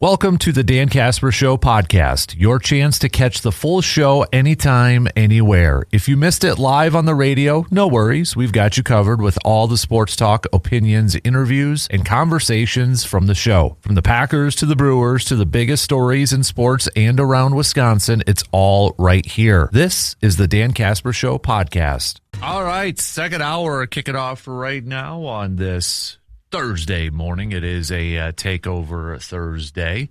Welcome to the Dan Casper Show podcast, your chance to catch the full show anytime, anywhere. If you missed it live on the radio, no worries. We've got you covered with all the sports talk, opinions, interviews, and conversations from the show. From the Packers to the Brewers to the biggest stories in sports and around Wisconsin, it's all right here. This is the Dan Casper Show podcast. All right, second hour kicking off right now on this Thursday morning. It is a takeover Thursday.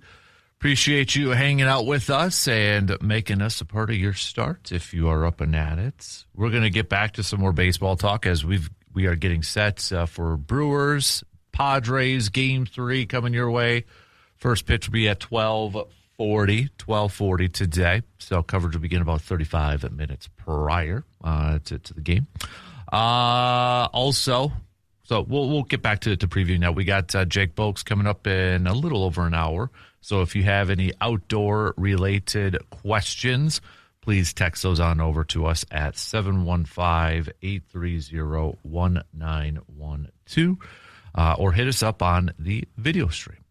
Appreciate you hanging out with us and making us a part of your start if you are up and at it. We're going to get back to some more baseball talk as we are getting set for Brewers, Padres, Game 3 coming your way. First pitch will be at 12:40 today. So coverage will begin about 35 minutes prior to the game. So we'll get back to previewing that. We got Jake Bolks coming up in a little over an hour. So if you have any outdoor-related questions, please text those on over to us at 715-830-1912 or hit us up on the video stream.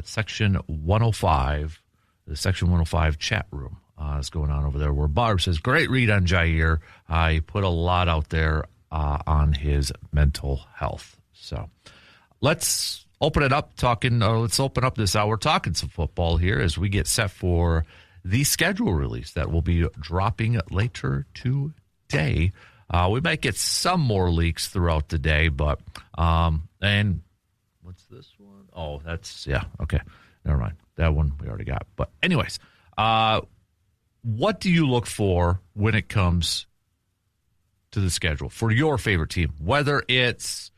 Section 105, the Section 105 chat room is going on over there where Barb says, great read on Jaire. He put a lot out there on his mental health. So let's open it up let's open up this hour talking some football here as we get set for the schedule release that will be dropping later today. We might get some more leaks throughout the day, but and what's this one? Oh, okay. Never mind. That one we already got. But anyways, what do you look for when it comes to the schedule for your favorite team, whether it's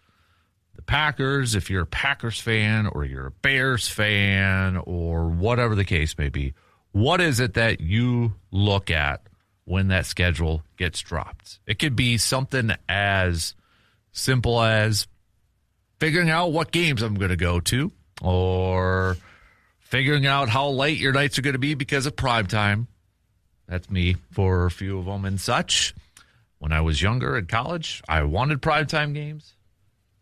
the Packers, if you're a Packers fan, or you're a Bears fan, or whatever the case may be? What is it that you look at when that schedule gets dropped? It could be something as simple as figuring out what games I'm going to go to, or figuring out how late your nights are going to be because of primetime. That's me for a few of them and such. When I was younger in college, I wanted primetime games.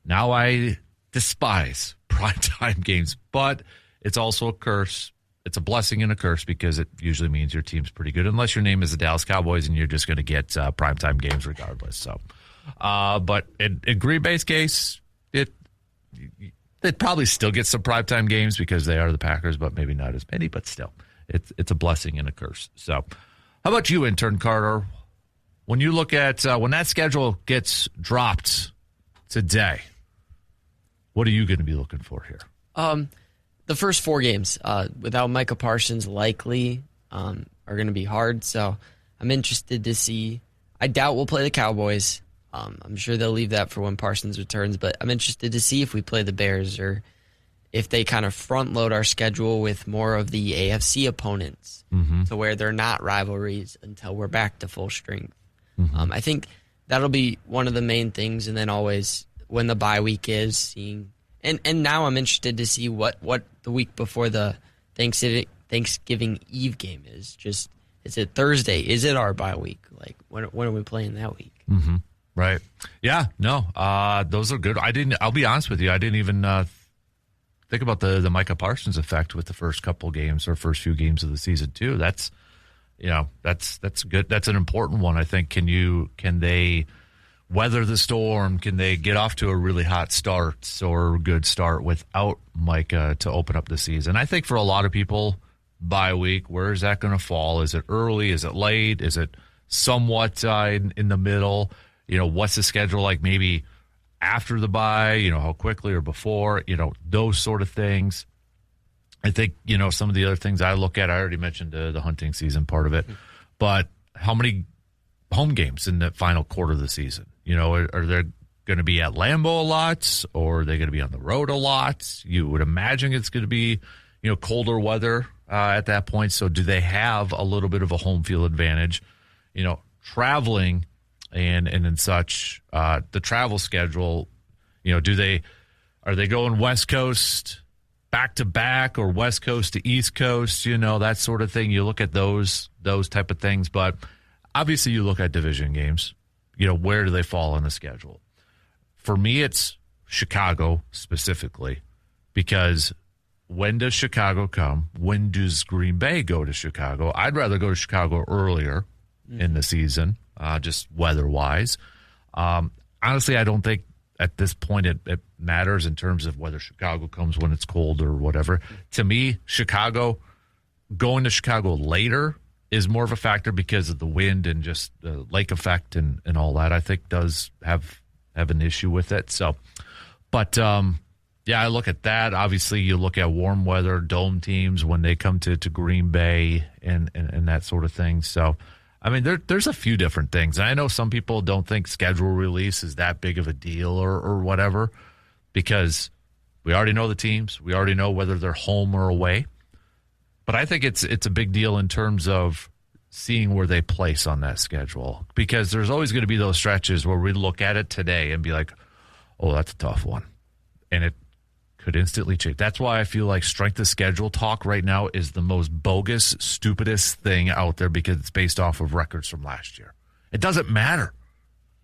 Now I despise primetime games, but it's also a curse. It's a blessing and a curse because it usually means your team's pretty good, unless your name is the Dallas Cowboys and you're just going to get primetime games regardless. So, but in Green Bay's case, they'd probably still get some primetime games because they are the Packers, but maybe not as many. But still, it's a blessing and a curse. So, how about you, Intern Carter? When you look at when that schedule gets dropped today, what are you going to be looking for here? The first 4 games without Micah Parsons likely are going to be hard. So I'm interested to see. I doubt we'll play the Cowboys. I'm sure they'll leave that for when Parsons returns. But I'm interested to see if we play the Bears or if they kind of front load our schedule with more of the AFC opponents to where they're not rivalries until we're back to full strength. I think that'll be one of the main things, and then always when the bye week is, seeing and now I'm interested to see what the week before the Thanksgiving Eve game is. Just, is it Thursday? Is it our bye week? Like when are we playing that week? Right. Yeah. No. Those are good. I'll be honest with you. I didn't even think about the Micah Parsons effect with the first couple games or first few games of the season too. That's good. That's an important one. I think, can they weather the storm? Can they get off to a really hot start or a good start without Micah to open up the season? I think for a lot of people, bye week, where is that going to fall? Is it early? Is it late? Is it somewhat in the middle? What's the schedule like maybe after the bye? How quickly or before? Those sort of things. I think, some of the other things I look at, I already mentioned the hunting season part of it, but how many home games in the final quarter of the season? Are they going to be at Lambeau a lot, or are they going to be on the road a lot? You would imagine it's going to be, colder weather at that point. So do they have a little bit of a home field advantage? Traveling and such, the travel schedule, are they going West Coast back to back or West Coast to East Coast, that sort of thing. You look at those type of things, but obviously you look at division games, where do they fall on the schedule? For me, it's Chicago specifically, because when does Chicago come? When does Green Bay go to Chicago? I'd rather go to Chicago earlier in the season, just weather-wise. Honestly, I don't think at this point it matters in terms of whether Chicago comes when it's cold or whatever. To me, going to Chicago later is more of a factor because of the wind and just the lake effect and all that, I think does have an issue with it. So, but yeah, I look at that. Obviously, you look at warm weather, dome teams when they come to Green Bay and that sort of thing. So, I mean, there's a few different things. And I know some people don't think schedule release is that big of a deal or whatever because we already know the teams. We already know whether they're home or away. But I think it's a big deal in terms of seeing where they place on that schedule because there's always going to be those stretches where we look at it today and be like, oh, that's a tough one. And it could instantly change. That's why I feel like strength of schedule talk right now is the most bogus, stupidest thing out there because it's based off of records from last year. It doesn't matter,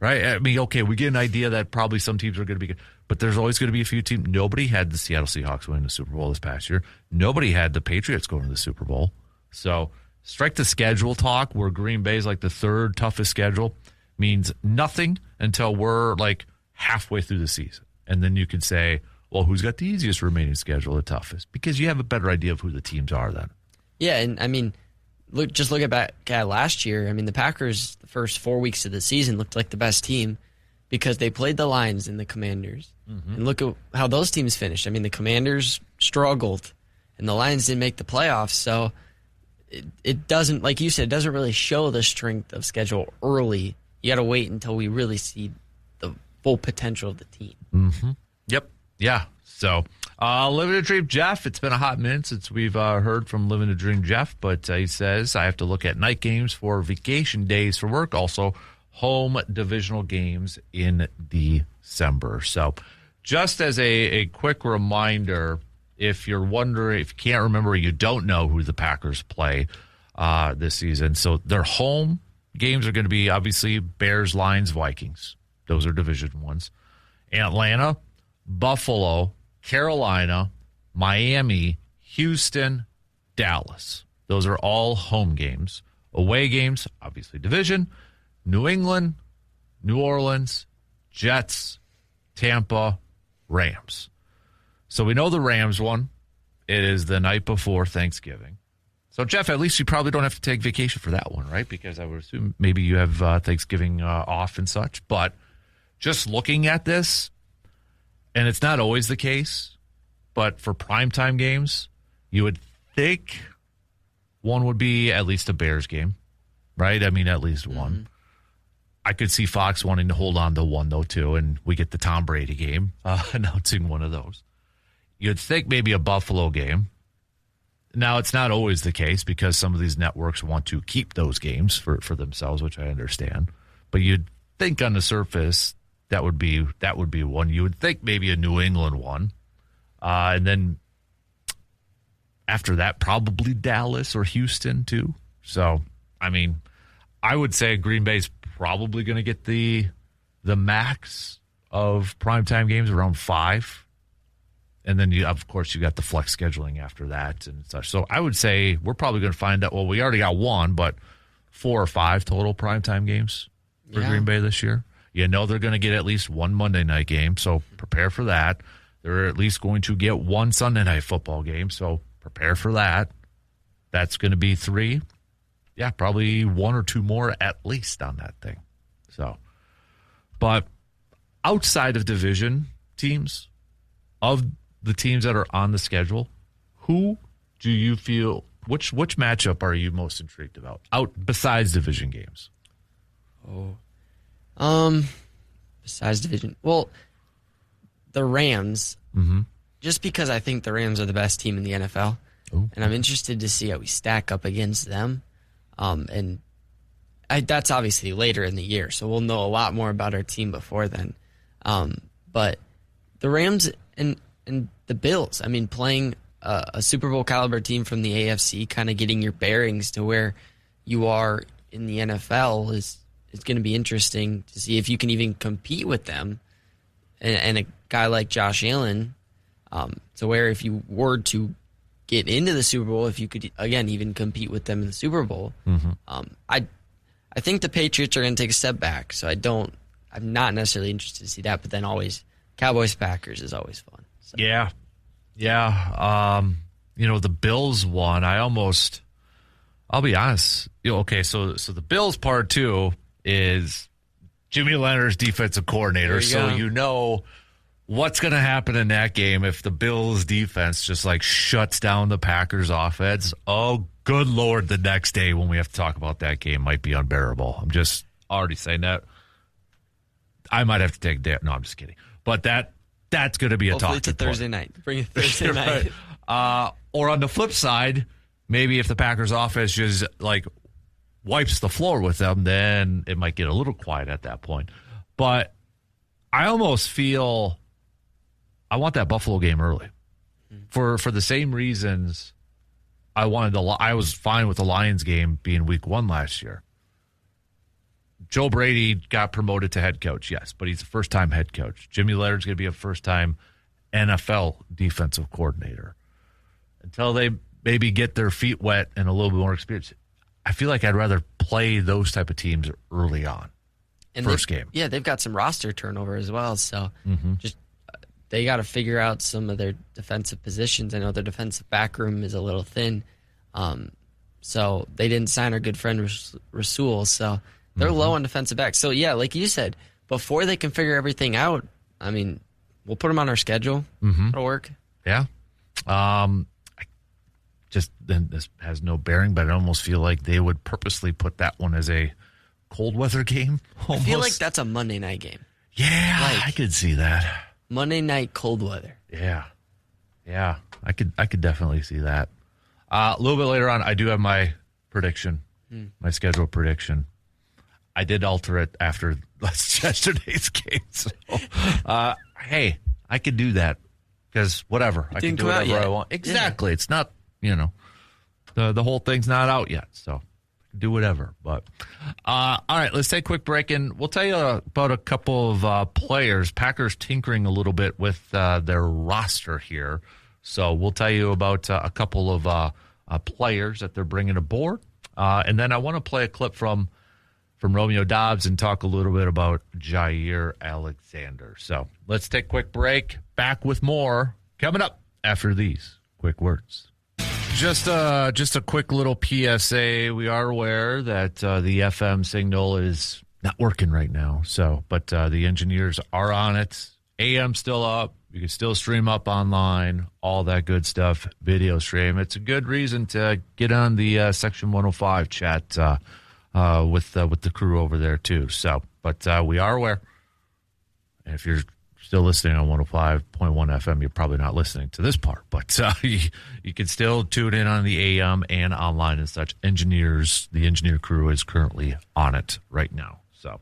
right? I mean, okay, we get an idea that probably some teams are going to be good, but there's always going to be a few teams. Nobody had the Seattle Seahawks winning the Super Bowl this past year. Nobody had the Patriots going to the Super Bowl. So strength of schedule talk where Green Bay is like the third toughest schedule means nothing until we're like halfway through the season. And then you can say, well, who's got the easiest remaining schedule, the toughest? Because you have a better idea of who the teams are then. Yeah, and I mean, look back at last year. I mean, the Packers, the first 4 weeks of the season looked like the best team because they played the Lions and the Commanders. Mm-hmm. And look at how those teams finished. I mean, the Commanders struggled, and the Lions didn't make the playoffs. So it doesn't, like you said, it doesn't really show the strength of schedule early. You got to wait until we really see the full potential of the team. Mm-hmm. Yep. Yeah. So, Living a Dream Jeff, it's been a hot minute since we've heard from Living a Dream Jeff, but he says, I have to look at night games for vacation days for work, also home divisional games in December. So, just as a quick reminder, if you're wondering, if you can't remember, you don't know who the Packers play this season. So, their home games are going to be obviously Bears, Lions, Vikings. Those are division ones. Atlanta, Buffalo, Carolina, Miami, Houston, Dallas. Those are all home games. Away games, obviously division, New England, New Orleans, Jets, Tampa, Rams. So we know the Rams one. It is the night before Thanksgiving. So, Jeff, at least you probably don't have to take vacation for that one, right? Because I would assume maybe you have Thanksgiving off and such. But just looking at this, and it's not always the case, but for primetime games, you would think one would be at least a Bears game, right? I mean, at least one. Mm-hmm. I could see Fox wanting to hold on to one, though, too, and we get the Tom Brady game, announcing one of those. You'd think maybe a Buffalo game. Now, it's not always the case because some of these networks want to keep those games for themselves, which I understand. But you'd think on the surface that would be one. You would think maybe a New England one. And then after that, probably Dallas or Houston, too. So, I mean, I would say Green Bay's probably going to get the max of primetime games around 5. And then, of course, you got the flex scheduling after that and such. So I would say we're probably going to find out, well, we already got one, but 4 or 5 total primetime games for Green Bay this year. You know they're going to get at least one Monday night game, so prepare for that. They're at least going to get one Sunday night football game, so prepare for that. That's going to be 3. Yeah, probably 1 or 2 more at least on that thing. So, but outside of division teams, of the teams that are on the schedule, who do you feel, which matchup are you most intrigued about besides division games? Besides division, well, the Rams, just because I think the Rams are the best team in the NFL, and I'm interested to see how we stack up against them. And that's obviously later in the year, so we'll know a lot more about our team before then. But the Rams and the Bills, I mean, playing a Super Bowl caliber team from the AFC, kind of getting your bearings to where you are in the NFL is going to be interesting to see if you can even compete with them. And a guy like Josh Allen, So where if you were to get into the Super Bowl, if you could, again, even compete with them in the Super Bowl, I think the Patriots are going to take a step back. So I'm not necessarily interested to see that, but then always Cowboys-Packers is always fun. So. Yeah. The Bills one, I'll be honest. Okay, so the Bills part two is Jimmy Leonard's defensive coordinator, so you know what's going to happen in that game if the Bills defense just like shuts down the Packers offense. Oh, good Lord, the next day when we have to talk about that game might be unbearable. I'm just already saying that. I might have to take a day. No, I'm just kidding. But that's going to be a talking point. Hopefully it's a Thursday night. Bring it Thursday night. Or on the flip side, maybe if the Packers offense just like wipes the floor with them, then it might get a little quiet at that point. But I almost feel I want that Buffalo game early for the same reasons I was fine with the Lions game being week 1 last year. Joe Brady got promoted to head coach, yes, but he's a first-time head coach. Jimmy Leonard's going to be a first-time NFL defensive coordinator. Until they maybe get their feet wet and a little bit more experience, I feel like I'd rather play those type of teams early on. And first game. Yeah, they've got some roster turnover as well, so just they got to figure out some of their defensive positions. I know their defensive back room is a little thin, so they didn't sign our good friend Rasul, so they're low on defensive backs. So, yeah, like you said, before they can figure everything out, I mean, we'll put them on our schedule. It'll work. Yeah. This has no bearing, but I almost feel like they would purposely put that one as a cold weather game. Almost. I feel like that's a Monday night game. Yeah, I could see that. Monday night cold weather. Yeah, I could definitely see that. A little bit later on, I do have my prediction, my schedule prediction. I did alter it after yesterday's game. So, hey, I could do that because whatever. I can do whatever I want. Exactly. Yeah. It's not, the whole thing's not out yet. So do whatever. But all right, let's take a quick break, and we'll tell you about a couple of players. Packers tinkering a little bit with their roster here. So we'll tell you about a couple of players that they're bringing aboard. And then I want to play a clip from Romeo Dobbs and talk a little bit about Jaire Alexander. So let's take a quick break. Back with more coming up after these quick words. Just a quick little PSA. We are aware that the FM signal is not working right now. But the engineers are on it. AM still up. You can still stream up online. All that good stuff. Video stream. It's a good reason to get on the Section 105 chat with the crew over there too. But we are aware. And if you're still listening on 105.1 FM, you're probably not listening to this part. But you can still tune in on the AM and online and such. The engineer crew is currently on it right now. So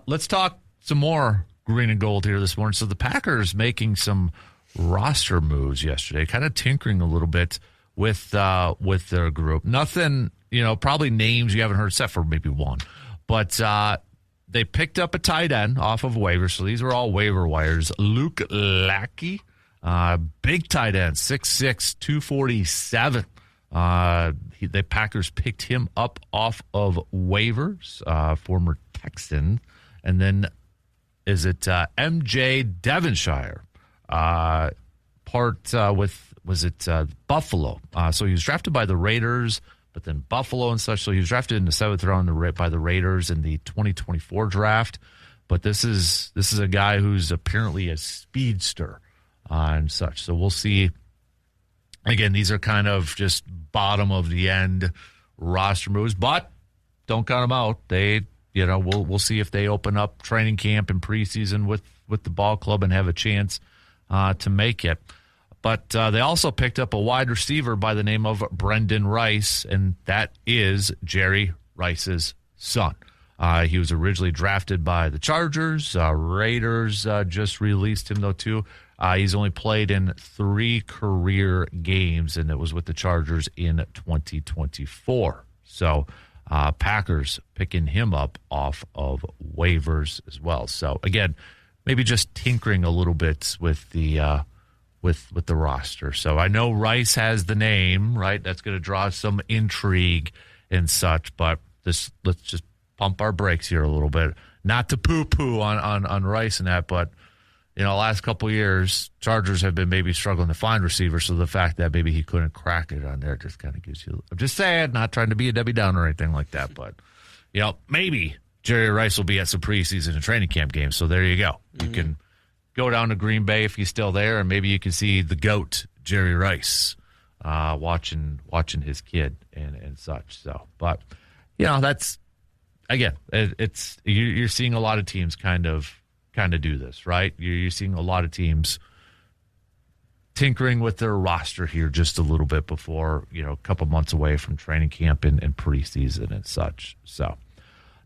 let's talk some more green and gold here this morning. So the Packers making some roster moves yesterday, kind of tinkering a little bit with their group. Nothing. Probably names you haven't heard except for maybe one. But they picked up a tight end off of waivers. So these are all waiver wires. Luke Lackey, big tight end, 6'6", 247. The Packers picked him up off of waivers, former Texan. And then is it MJ Devonshire, Buffalo. So he was drafted by the Raiders, but then Buffalo and such. So he was drafted in the 7th round by the Raiders in the 2024 draft. But this is a guy who's apparently a speedster and such. So we'll see. Again, these are kind of just bottom of the end roster moves, but don't count them out. We'll see if they open up training camp and preseason with the ball club and have a chance to make it. But they also picked up a wide receiver by the name of Brendan Rice, and that is Jerry Rice's son. He was originally drafted by the Chargers. Raiders just released him, though, too. He's only played in 3 career games, and it was with the Chargers in 2024. So Packers picking him up off of waivers as well. So, again, maybe just tinkering a little bit with the with the roster. So I know Rice has the name, right? That's going to draw some intrigue and such, but let's just pump our brakes here a little bit. Not to poo-poo on Rice and that, but last couple of years, Chargers have been maybe struggling to find receivers, so the fact that maybe he couldn't crack it on there just kind of gives you – I'm just saying, not trying to be a Debbie Downer or anything like that, but, maybe Jerry Rice will be at some preseason and training camp games, so there you go. Mm-hmm. You can go down to Green Bay if he's still there, and maybe you can see the GOAT, Jerry Rice, watching his kid and such. So, but, that's – again, you're seeing a lot of teams kind of do this, right? You're seeing a lot of teams tinkering with their roster here just a little bit before, a couple months away from training camp and preseason and such. So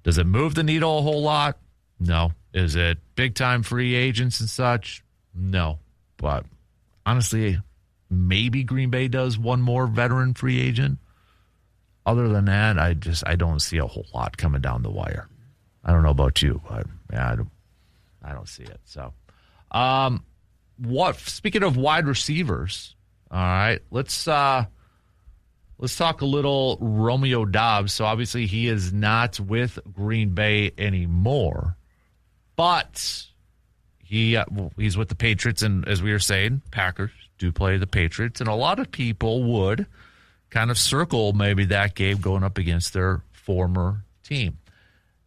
does it move the needle a whole lot? No. Is it big-time free agents and such? No. But honestly, maybe Green Bay does one more veteran free agent. Other than that, I don't see a whole lot coming down the wire. I don't know about you, but yeah, I don't see it. So, speaking of wide receivers, all right, let's talk a little Romeo Doubs. So obviously he is not with Green Bay anymore, but he's with the Patriots, and as we were saying, Packers do play the Patriots, and a lot of people would kind of circle maybe that game going up against their former team.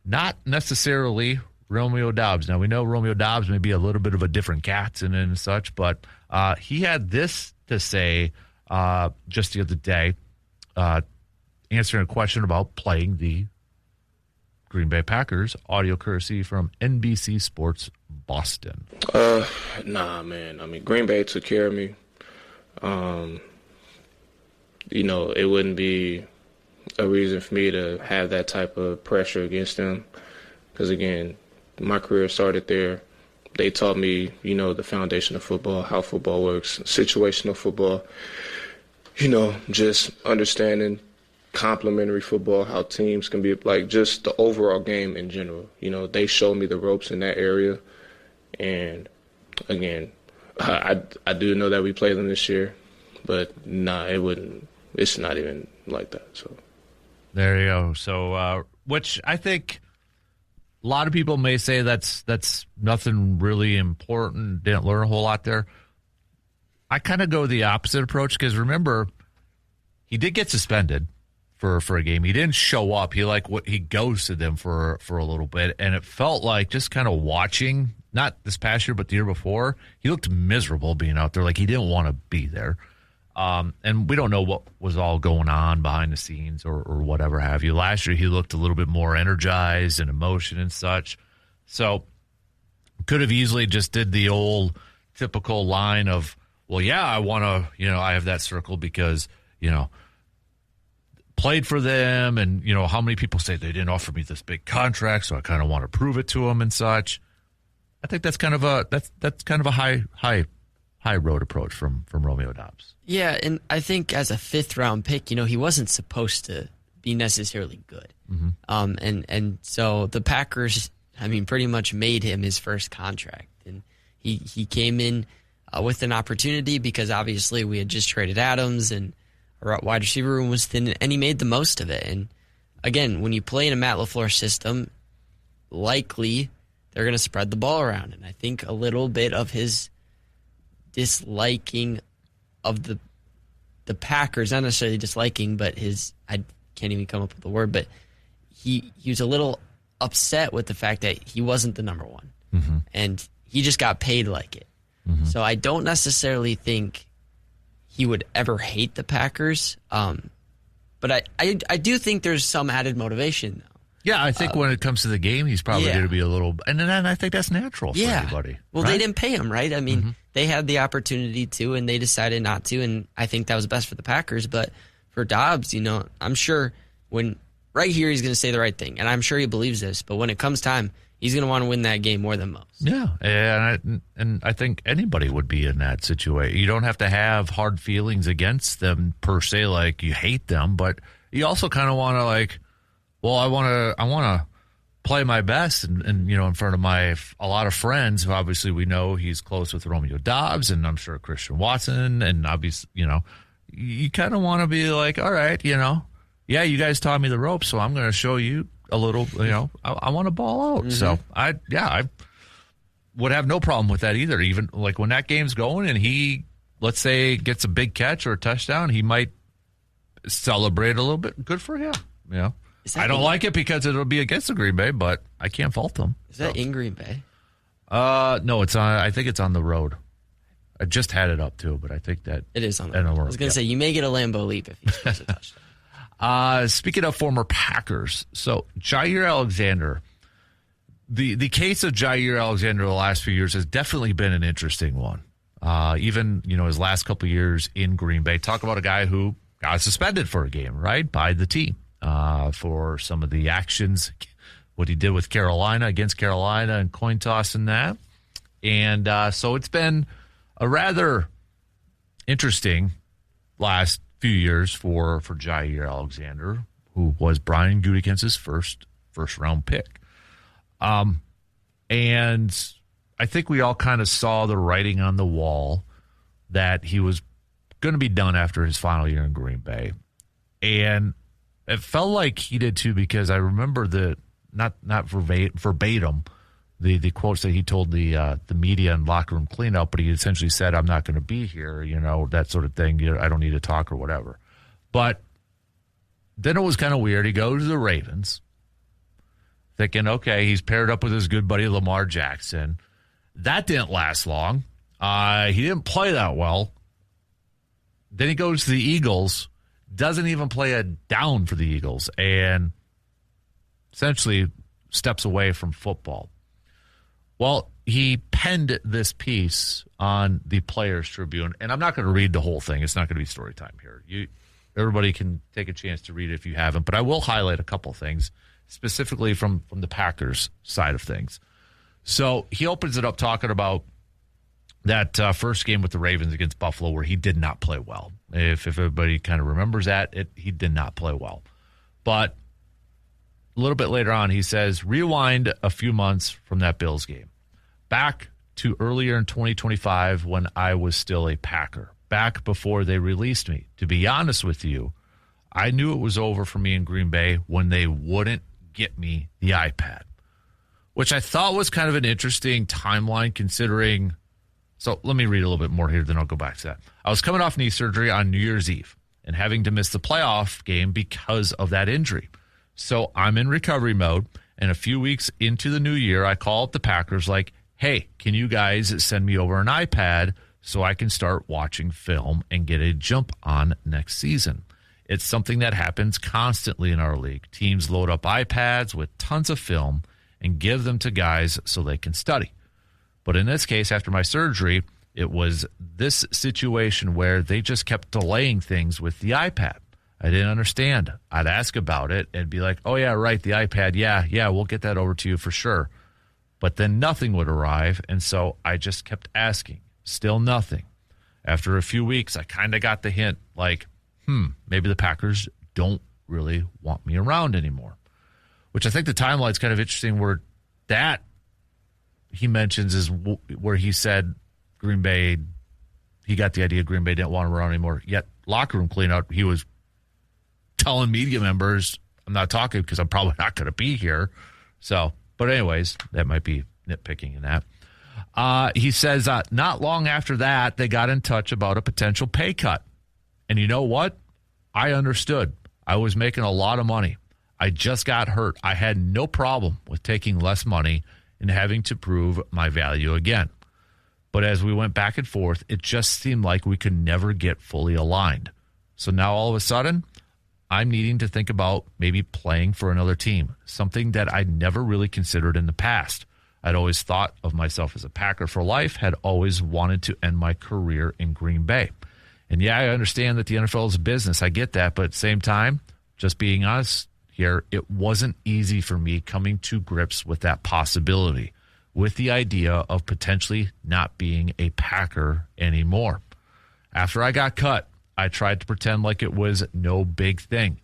Not necessarily Romeo Doubs. Now, we know Romeo Doubs may be a little bit of a different cat and such, but he had this to say just the other day, answering a question about playing the Green Bay Packers. Audio courtesy from NBC Sports Boston. Nah, man. I mean, Green Bay took care of me. It wouldn't be a reason for me to have that type of pressure against them. Because, again, my career started there. They taught me, the foundation of football, how football works, situational football, just understanding complementary football, how teams can be, like, just the overall game in general. They showed me the ropes in that area. And, again, I do know that we play them this year, but it's not even like that. So there you go. So, which I think a lot of people may say that's nothing really important, didn't learn a whole lot there. I kind of go the opposite approach because remember, he did get suspended for a game. He didn't show up. He ghosted them for a little bit, and it felt like just kind of watching, not this past year, but the year before, he looked miserable being out there. Like he didn't want to be there. And we don't know what was all going on behind the scenes or whatever have you. Last year, he looked a little bit more energized and emotion and such. So could have easily just did the old typical line of, well, yeah, I want to, I have that circle because, played for them. And, how many people say they didn't offer me this big contract, so I kind of want to prove it to them and such. I think that's kind of a high road approach from Romeo Doubs. Yeah, and I think as a fifth-round pick, he wasn't supposed to be necessarily good. Mm-hmm. And so the Packers, pretty much made him his first contract. And he came in with an opportunity because obviously we had just traded Adams and our wide receiver room was thin, and he made the most of it. And again, when you play in a Matt LaFleur system, likely they're going to spread the ball around. And I think a little bit of his disliking of the Packers, not necessarily disliking, but I can't even come up with the word, but he was a little upset with the fact that he wasn't the number one. Mm-hmm. And he just got paid like it. Mm-hmm. So I don't necessarily think he would ever hate the Packers. But I do think there's some added motivation, though. Yeah, I think when it comes to the game, he's probably going to be a little... And then I think that's natural for anybody. Well, right? They didn't pay him, right? They had the opportunity to, and they decided not to, and I think that was best for the Packers. But for Doubs, I'm sure right here he's going to say the right thing, and I'm sure he believes this, but when it comes time, he's going to want to win that game more than most. Yeah, and I think anybody would be in that situation. You don't have to have hard feelings against them per se, like you hate them, but you also kind of want to I want to play my best and in front of a lot of friends who obviously we know he's close with Romeo Dobbs and I'm sure Christian Watson, and obviously, you kind of want to be like, all right, yeah, you guys taught me the ropes, so I'm going to show you a little, I want to ball out. Mm-hmm. So I would have no problem with that either. Even like when that game's going and he, let's say, gets a big catch or a touchdown, he might celebrate a little bit. Good for him. I don't like it because it'll be against the Green Bay, but I can't fault them. Is that in Green Bay? No, it's on. I think it's on the road. I just had it up too, but I think that it is on the road. I was going to say you may get a Lambeau leap if he scores a touchdown. Speaking of former Packers, so Jaire Alexander, the case of Jaire Alexander the last few years has definitely been an interesting one. Even his last couple of years in Green Bay. Talk about a guy who got suspended for a game, right, by the team. For some of the actions, what he did with Carolina against Carolina and coin toss and that. And so it's been a rather interesting last few years for Jaire Alexander, who was Brian Gutekunst's first round pick. And I think we all kind of saw the writing on the wall that he was going to be done after his final year in Green Bay. And it felt like he did too, because I remember not verbatim the quotes that he told the media and locker room cleanup, but he essentially said, "I'm not going to be here," that sort of thing. I don't need to talk or whatever. But then it was kind of weird. He goes to the Ravens, thinking, okay, he's paired up with his good buddy Lamar Jackson. That didn't last long. He didn't play that well. Then he goes to the Eagles. Doesn't even play a down for the Eagles and essentially steps away from football. Well, he penned this piece on the Players Tribune, and I'm not going to read the whole thing. It's not going to be story time here. Everybody can take a chance to read it if you haven't, but I will highlight a couple things, specifically from the Packers side of things. So he opens it up talking about that first game with the Ravens against Buffalo where he did not play well. If everybody kind of remembers that, he did not play well. But a little bit later on, he says, rewind a few months from that Bills game. Back to earlier in 2025 when I was still a Packer. Back before they released me. To be honest with you, I knew it was over for me in Green Bay when they wouldn't get me the iPad. Which I thought was kind of an interesting timeline considering... So let me read a little bit more here, then I'll go back to that. I was coming off knee surgery on New Year's Eve and having to miss the playoff game because of that injury. So I'm in recovery mode, and a few weeks into the new year, I call up the Packers like, hey, can you guys send me over an iPad so I can start watching film and get a jump on next season? It's something that happens constantly in our league. Teams load up iPads with tons of film and give them to guys so they can study. But in this case, after my surgery, it was this situation where they just kept delaying things with the iPad. I didn't understand. I'd ask about it and be like, oh, yeah, right, the iPad. Yeah, we'll get that over to you for sure. But then nothing would arrive, and so I just kept asking. Still nothing. After a few weeks, I kind of got the hint, like, maybe the Packers don't really want me around anymore. Which I think the timeline's kind of interesting where that he mentions is where he said Green Bay, he got the idea Green Bay didn't want him around anymore. Yet locker room cleanout, he was telling media members, I'm not talking because I'm probably not going to be here. So, but anyways, that might be nitpicking in that. He says not long after that, they got in touch about a potential pay cut. And you know what? I understood. I was making a lot of money. I just got hurt. I had no problem with taking less money and having to prove my value again. But as we went back and forth, it just seemed like we could never get fully aligned. So now all of a sudden, I'm needing to think about maybe playing for another team, something that I never really considered in the past. I'd always thought of myself as a Packer for life, had always wanted to end my career in Green Bay. And yeah, I understand that the NFL is a business. I get that. But at the same time, just being honest here, it wasn't easy for me coming to grips with that possibility, with the idea of potentially not being a Packer anymore. After I got cut, I tried to pretend like it was no big thing.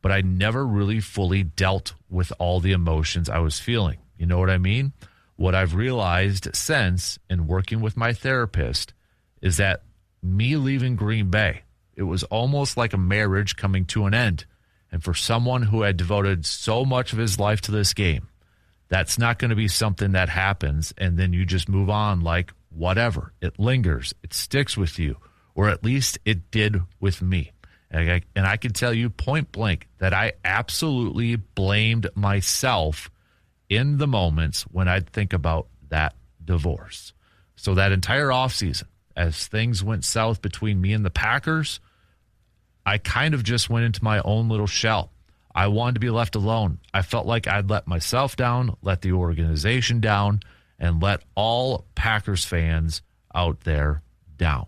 but I never really fully dealt with all the emotions I was feeling. You know what I mean? What I've realized since in working with my therapist is that me leaving Green Bay, it was almost like a marriage coming to an end. And for someone who had devoted so much of his life to this game, that's not going to be something that happens and then you just move on like whatever. It lingers. It sticks with you, or at least it did with me. And I can tell you point blank that I absolutely blamed myself in the moments when I'd think about that divorce. So that entire offseason, as things went south between me and the Packers, I kind of just went into my own little shell. I wanted to be left alone. I felt like I'd let myself down, let the organization down, and let all Packers fans out there down.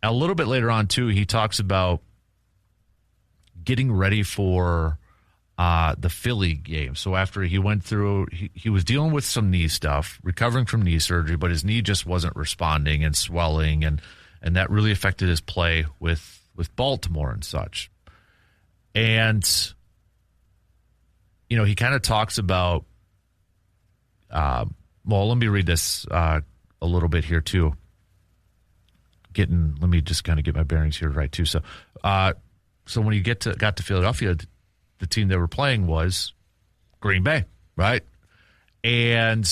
A little bit later on, too, he talks about getting ready for the Philly game. So after he went through, he was dealing with some knee stuff, recovering from knee surgery, but his knee just wasn't responding and swelling, and that really affected his play with Baltimore and such. And, you know, he kind of talks about, well, let me read this a little bit here, too. Let me just kind of get my bearings here right, too. So when you got to Philadelphia, the team they were playing was Green Bay, right? And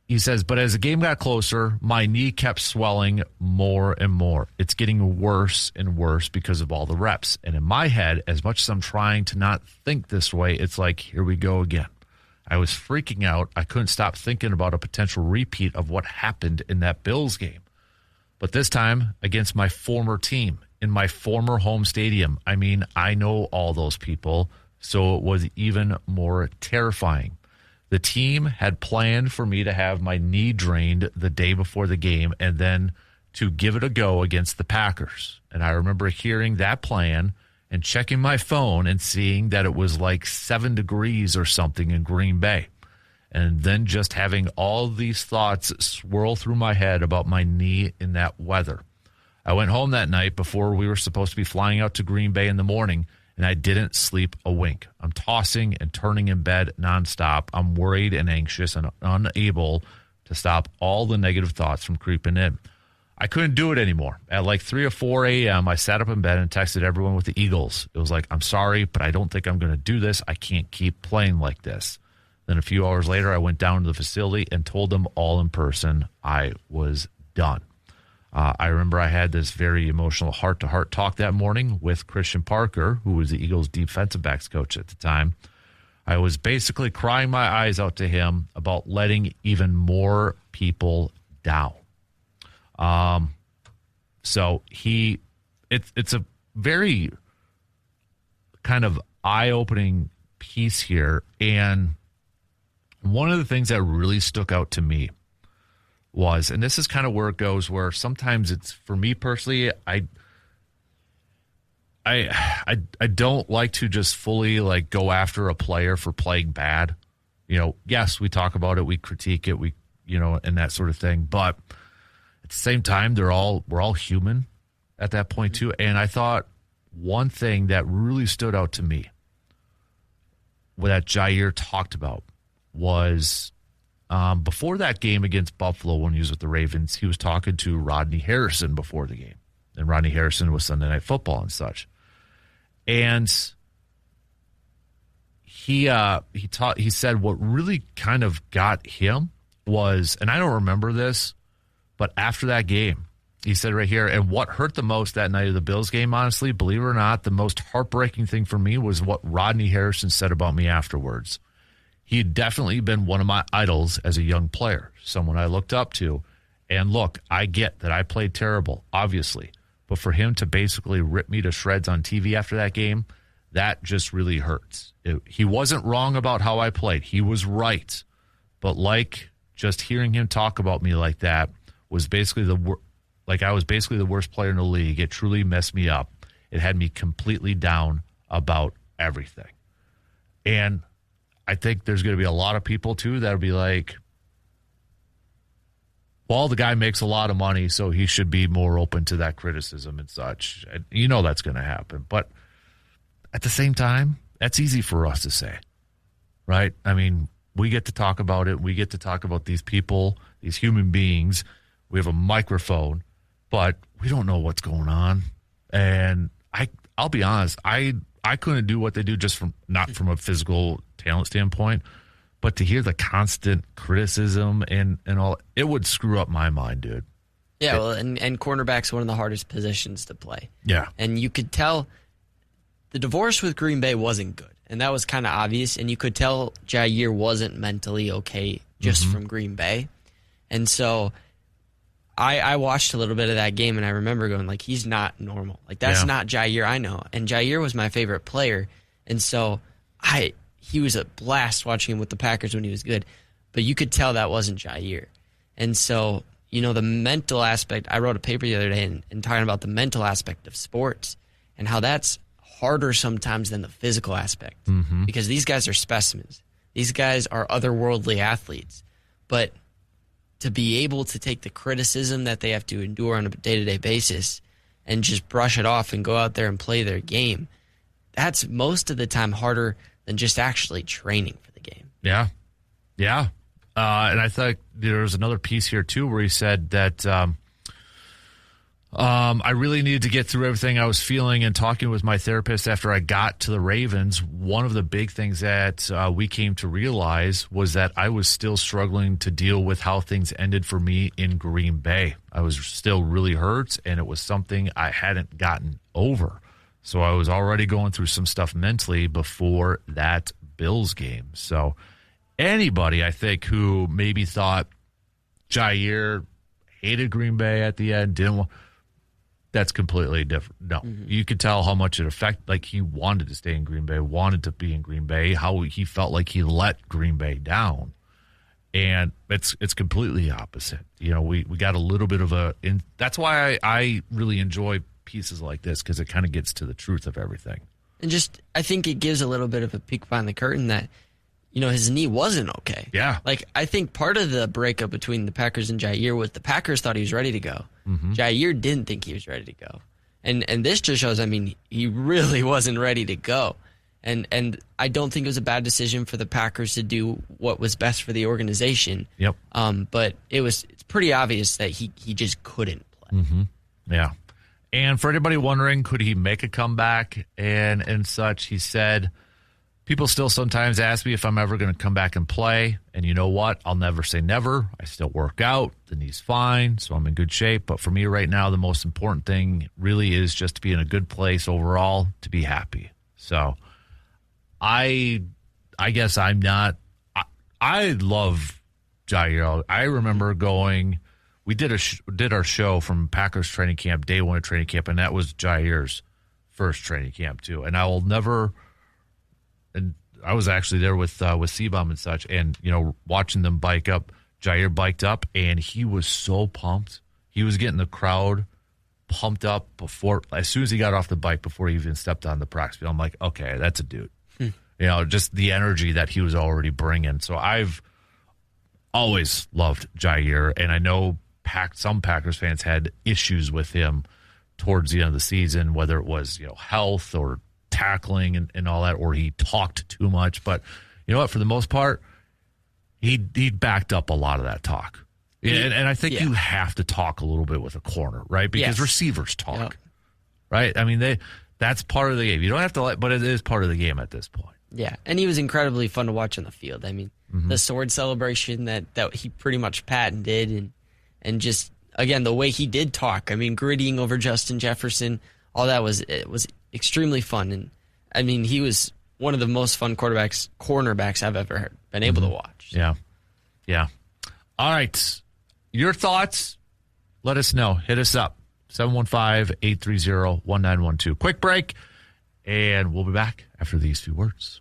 he says, but as the game got closer, my knee kept swelling more and more. It's getting worse and worse because of all the reps. And in my head, as much as I'm trying to not think this way, it's like, here we go again. I was freaking out. I couldn't stop thinking about a potential repeat of what happened in that Bills game. But this time against my former team in my former home stadium. I mean, I know all those people, so it was even more terrifying. The team had planned for me to have my knee drained the day before the game and then to give it a go against the Packers. And I remember hearing that plan and checking my phone and seeing that it was like 7 degrees or something in Green Bay. And then just having all these thoughts swirl through my head about my knee in that weather. I went home that night before we were supposed to be flying out to Green Bay in the morning, and I didn't sleep a wink. I'm tossing and turning in bed nonstop. I'm worried and anxious and unable to stop all the negative thoughts from creeping in. I couldn't do it anymore. At like 3 or 4 a.m., I sat up in bed and texted everyone with the Eagles. It was like, I'm sorry, but I don't think I'm going to do this. I can't keep playing like this. Then a few hours later, I went down to the facility and told them all in person I was done. I remember I had this very emotional heart-to-heart talk that morning with Christian Parker, who was the Eagles' defensive backs coach at the time. I was basically crying my eyes out to him about letting even more people down. So it's a very kind of eye-opening piece here. And one of the things that really stuck out to me was, and this is kind of where it goes, where sometimes it's, for me personally, I don't like to just fully like go after a player for playing bad. You know, yes, we talk about it, we critique it, and that sort of thing. But at the same time, we're all human at that point too. And I thought one thing that really stood out to me, that Jaire talked about, was before that game against Buffalo when he was with the Ravens, he was talking to Rodney Harrison before the game. And Rodney Harrison was Sunday Night Football and such. And he said what really kind of got him was, and I don't remember this, but after that game, he said right here, and what hurt the most that night of the Bills game, honestly, believe it or not, the most heartbreaking thing for me was what Rodney Harrison said about me afterwards. He had definitely been one of my idols as a young player, someone I looked up to. And look, I get that I played terrible, obviously. But for him to basically rip me to shreds on TV after that game, that just really hurts. He wasn't wrong about how I played. He was right. But like just hearing him talk about me like that was basically I was basically the worst player in the league. It truly messed me up. It had me completely down about everything. And I think there's going to be a lot of people, too, that'll be like, well, the guy makes a lot of money, so he should be more open to that criticism and such. And you know that's going to happen. But at the same time, that's easy for us to say, right? I mean, we get to talk about it. We get to talk about these people, these human beings. We have a microphone, but we don't know what's going on. And I'll be honest, I couldn't do what they do just not from a physical talent standpoint, but to hear the constant criticism and all, it would screw up my mind, dude. Yeah, well, and cornerback's one of the hardest positions to play. Yeah. And you could tell the divorce with Green Bay wasn't good, and that was kind of obvious, and you could tell Jaire wasn't mentally okay just from Green Bay. And so I watched a little bit of that game, and I remember going, like, he's not normal. Like, that's not Jaire I know. And Jaire was my favorite player, and so he was a blast watching him with the Packers when he was good, but you could tell that wasn't Jaire. And so, you know, the mental aspect, I wrote a paper the other day and talking about the mental aspect of sports and how that's harder sometimes than the physical aspect because these guys are specimens. These guys are otherworldly athletes. But to be able to take the criticism that they have to endure on a day-to-day basis and just brush it off and go out there and play their game, that's most of the time harder than just actually training for the game. Yeah. Yeah. And I thought there was another piece here, too, where he said that I really needed to get through everything I was feeling and talking with my therapist after I got to the Ravens. One of the big things that we came to realize was that I was still struggling to deal with how things ended for me in Green Bay. I was still really hurt, and it was something I hadn't gotten over. So I was already going through some stuff mentally before that Bills game. So anybody, I think, who maybe thought Jaire hated Green Bay at the end, that's completely different. No, you could tell how much it affected. Like, he wanted to stay in Green Bay, wanted to be in Green Bay, how he felt like he let Green Bay down. And it's completely opposite. You know, we got a little bit of that's why I really enjoy pieces like this, because it kind of gets to the truth of everything. And just, I think it gives a little bit of a peek behind the curtain that, you know, his knee wasn't okay. Yeah. Like, I think part of the breakup between the Packers and Jaire was the Packers thought he was ready to go. Jaire didn't think he was ready to go. And this just shows, I mean, he really wasn't ready to go. And I don't think it was a bad decision for the Packers to do what was best for the organization. Yep. But it's pretty obvious that he just couldn't play. Yeah. And for anybody wondering, could he make a comeback and such, he said, people still sometimes ask me if I'm ever going to come back and play. And you know what? I'll never say never. I still work out. The knee's fine, so I'm in good shape. But for me right now, the most important thing really is just to be in a good place overall, to be happy. So I guess I'm not – I love Jaire. I remember going – we did our show from Packers training camp, day one of training camp, and that was Jaire's first training camp too. And I will never – and I was actually there with Seabaum and such, and, you know, watching them bike up. Jaire biked up, and he was so pumped. He was getting the crowd pumped up as soon as he got off the bike, before he even stepped on the practice field. I'm like, okay, that's a dude. You know, just the energy that he was already bringing. So I've always loved Jaire, and I know some Packers fans had issues with him towards the end of the season, whether it was, you know, health or tackling and all that, or he talked too much. But you know what? For the most part, he backed up a lot of that talk. And I think you have to talk a little bit with a corner, right? Because receivers talk, right? I mean, that's part of the game. You don't have to, but it is part of the game at this point. Yeah, and he was incredibly fun to watch on the field. I mean, the sword celebration that he pretty much patented, and just, again, the way he did talk. I mean, grittying over Justin Jefferson, all that was extremely fun. And, I mean, he was one of the most fun cornerbacks I've ever been able to watch. Yeah. Yeah. All right. Your thoughts, let us know. Hit us up. 715-830-1912. Quick break, and we'll be back after these few words.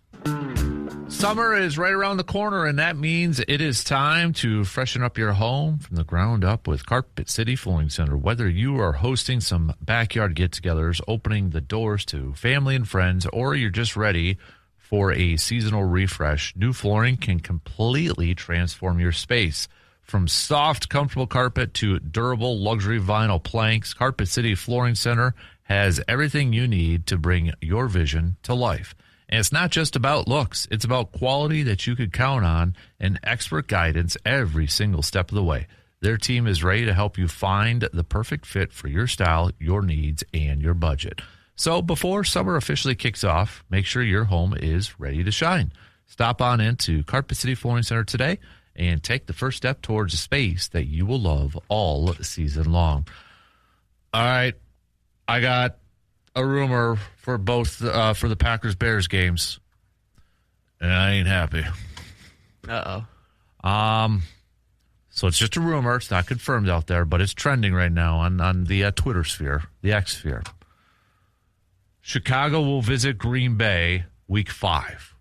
Summer is right around the corner, and that means it is time to freshen up your home from the ground up with Carpet City Flooring Center. Whether you are hosting some backyard get-togethers, opening the doors to family and friends, or you're just ready for a seasonal refresh, new flooring can completely transform your space. From soft, comfortable carpet to durable luxury vinyl planks, Carpet City Flooring Center has everything you need to bring your vision to life. And it's not just about looks. It's about quality that you could count on and expert guidance every single step of the way. Their team is ready to help you find the perfect fit for your style, your needs, and your budget. So before summer officially kicks off, make sure your home is ready to shine. Stop on into Carpet City Flooring Center today and take the first step towards a space that you will love all season long. All right, I got a rumor for both for the Packers-Bears games, and I ain't happy. So it's just a rumor. It's not confirmed out there, but it's trending right now on the Twitter sphere, the X sphere. Chicago will visit Green Bay week 5.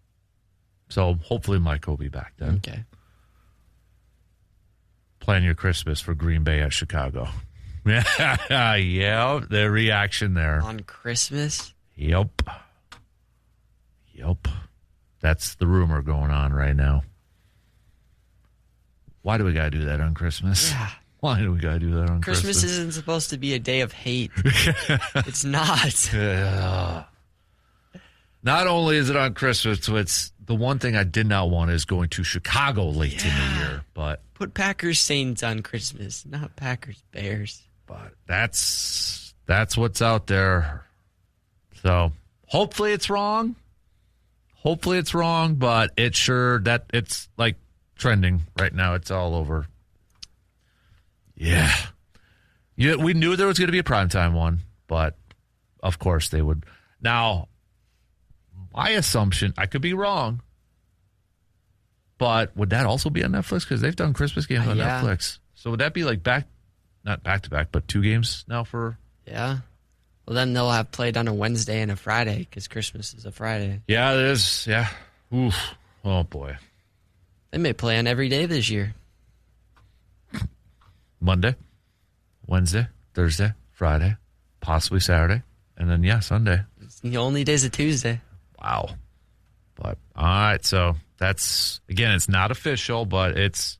So hopefully Mike will be back then. Okay. Plan your Christmas for Green Bay at Chicago. Yeah, the reaction there. On Christmas? Yep. That's the rumor going on right now. Why do we got to do that on Christmas? Yeah. Why do we got to do that on Christmas? Christmas isn't supposed to be a day of hate. It's not. Yeah. Not only is it on Christmas, it's the one thing I did not want is going to Chicago late in the year. But put Packers Saints on Christmas, not Packers Bears. But that's what's out there. So hopefully it's wrong. But it's like trending right now. It's all over. Yeah. We knew there was going to be a primetime one, but of course they would. Now, my assumption, I could be wrong, but would that also be on Netflix? Because they've done Christmas games on Netflix. So would that be like not back-to-back, but 2 games now for... Yeah. Well, then they'll have played on a Wednesday and a Friday because Christmas is a Friday. Yeah, it is. Yeah. Oof. Oh, boy. They may play on every day this year. Monday, Wednesday, Thursday, Friday, possibly Saturday, and then, Sunday. It's the only day's a Tuesday. Wow. But, all right, so that's, again, it's not official, but it's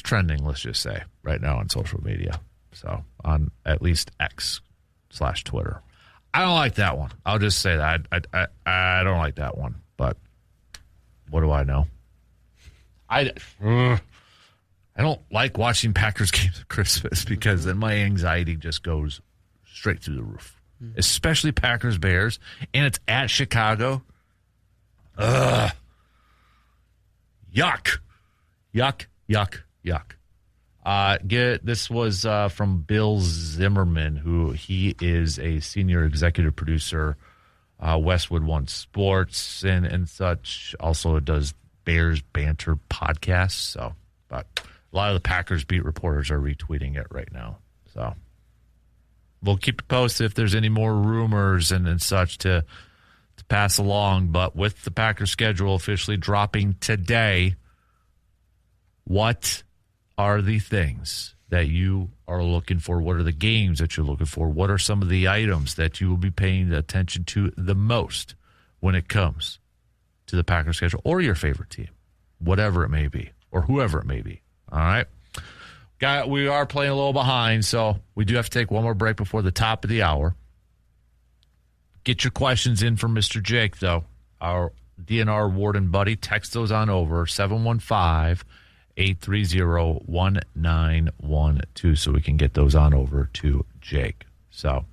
trending, let's just say, right now on social media. So, on at least X/Twitter. I don't like that one. I'll just say that. I don't like that one, but what do I know? I don't like watching Packers games at Christmas because then my anxiety just goes straight through the roof. Especially Packers Bears, and it's at Chicago. Ugh. Yuck. This was from Bill Zimmerman, who he is a senior executive producer, Westwood One Sports and such. Also does Bears Banter podcasts. So, but a lot of the Packers beat reporters are retweeting it right now. So we'll keep you posted if there's any more rumors and such to pass along. But with the Packers schedule officially dropping today, what are the things that you are looking for? What are the games that you're looking for? What are some of the items that you will be paying attention to the most when it comes to the Packers schedule or your favorite team, whatever it may be, or whoever it may be? All right. We are playing a little behind, so we do have to take one more break before the top of the hour. Get your questions in from Mr. Jake, though, our DNR warden buddy. Text those on over, 715-830-1912, so we can get those on over to Jake. So,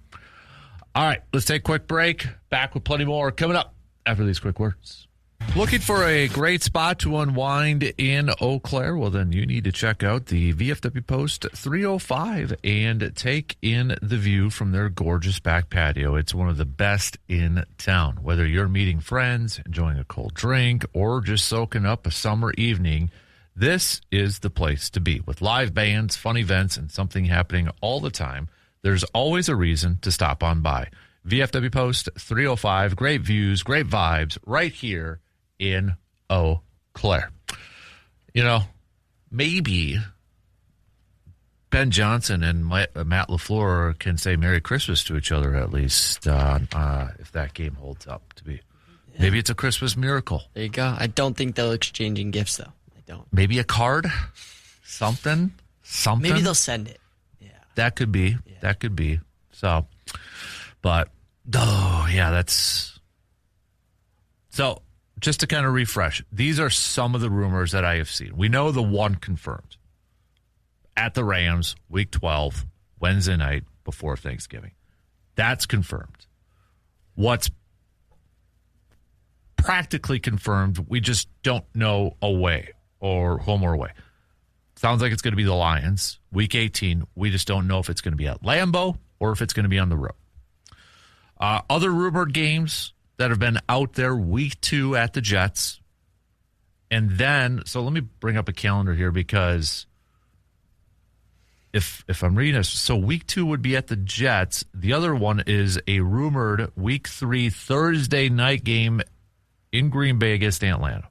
all right, let's take a quick break. Back with plenty more coming up after these quick words. Looking for a great spot to unwind in Eau Claire? Well, then you need to check out the VFW Post 305 and take in the view from their gorgeous back patio. It's one of the best in town. Whether you're meeting friends, enjoying a cold drink, or just soaking up a summer evening, this is the place to be. With live bands, fun events, and something happening all the time, there's always a reason to stop on by. VFW Post 305, great views, great vibes, right here in Eau Claire. You know, maybe Ben Johnson and Matt LaFleur can say Merry Christmas to each other at least if that game holds up to be. Yeah. Maybe it's a Christmas miracle. There you go. I don't think they'll exchanging gifts, though. Like, don't. Maybe a card, something. Maybe they'll send it. Yeah, that could be. Yeah. That could be. So, but that's so. Just to kind of refresh, these are some of the rumors that I have seen. We know the one confirmed at the Rams, Week 12, Wednesday night before Thanksgiving. That's confirmed. What's practically confirmed, we just don't know away or home or away. Sounds like it's going to be the Lions, Week 18. We just don't know if it's going to be at Lambeau or if it's going to be on the road. Other rumored games that have been out there, Week 2 at the Jets. And then, so let me bring up a calendar here because if I'm reading this, so Week 2 would be at the Jets. The other one is a rumored Week 3 Thursday night game in Green Bay against Atlanta.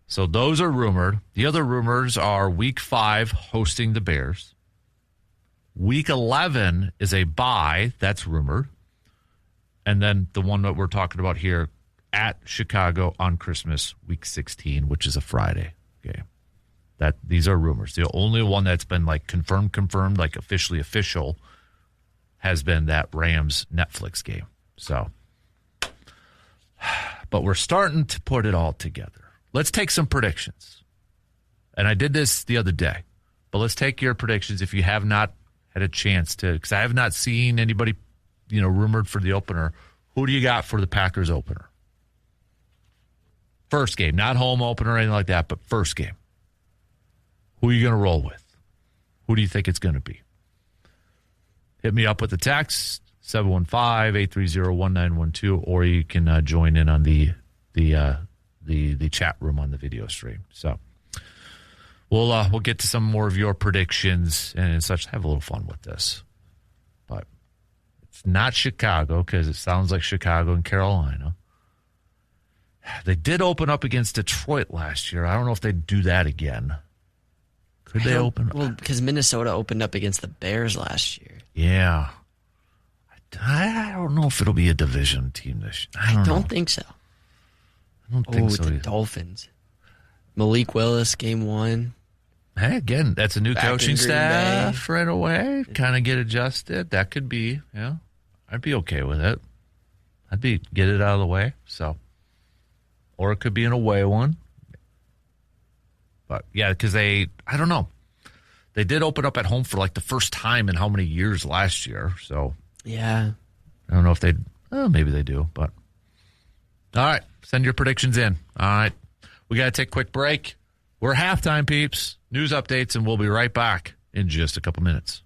So those are rumored. The other rumors are Week 5 hosting the Bears. Week 11 is a bye. That's rumored. And then the one that we're talking about here at Chicago on Christmas, Week 16, which is a Friday game. These are rumors. The only one that's been like confirmed, like officially official, has been that Rams Netflix game. So, but we're starting to put it all together. Let's take some predictions. And I did this the other day, but let's take your predictions if you have not had a chance to, because I have not seen anybody rumored for the opener. Who do you got for the Packers opener? First game, not home opener or anything like that, but first game. Who are you going to roll with? Who do you think it's going to be? Hit me up with the text, 715-830-1912, or you can join in on the chat room on the video stream. So we'll get to some more of your predictions and such. Have a little fun with this. But it's not Chicago because it sounds like Chicago and Carolina. They did open up against Detroit last year. I don't know if they'd do that again. Could they open up? Well, because Minnesota opened up against the Bears last year. Yeah. I don't know if it'll be a division team this year. I don't think so. I don't think so. The Dolphins. Malik Willis, game 1. Hey, again, that's a new coaching staff right away. Kind of get adjusted. That could be, yeah. I'd be okay with it. Get it out of the way. So, or it could be an away one. But yeah, because I don't know. They did open up at home for like the first time in how many years last year. So yeah, I don't know if maybe they do. But all right, send your predictions in. All right, we got to take a quick break. We're halftime, peeps. News updates, and we'll be right back in just a couple minutes.